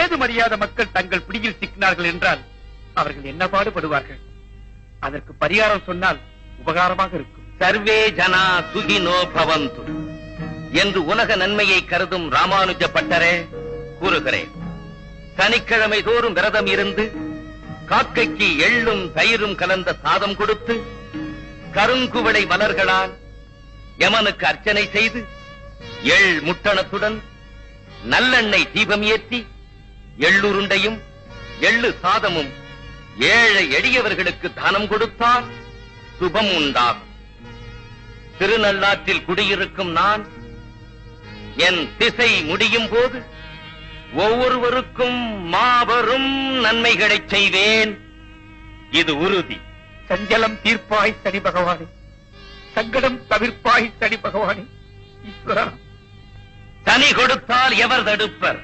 ஏதும் அறியாத மக்கள் தங்கள் பிடியில் சிக்கினார்கள் என்றால் அவர்கள் என்ன பாடுபடுவார்கள்? அதற்கு பரிகாரம் சொன்னால் உபகாரமாக இருக்கும். சர்வே ஜனா சுகினோ பவந்து என்று உலக நன்மையை கருதும் ராமானுஜ பட்டரே கூறுகிறேன். சனிக்கிழமை தோறும் விரதம் இருந்து காக்கைக்கு எள்ளும் தயிரும் கலந்த சாதம் கொடுத்து கருங்குவளை மலர்களால் யமனுக்கு அர்ச்சனை செய்து எள் முட்டணத்துடன் நல்லெண்ணெய் தீபம் ஏற்றி எள்ளுருண்டையும் எள்ளு சாதமும் ஏழை எளியவர்களுக்கு தானம் கொடுத்தால் சுபம் உண்டாகும். திருநள்ளாற்றில் குடியிருக்கும் நான் என் திசை முடியும் போது ஒவ்வொருவருக்கும் மாபெரும் நன்மைகளை செய்வேன். இது உறுதி. சஞ்சலம் தீர்ப்பாய் சனி பகவானே, சங்கடம் தவிர்ப்பாய் சனி பகவானே. ஈஸ்வரா, சனி கொடுத்தால் எவர் தடுப்பர்?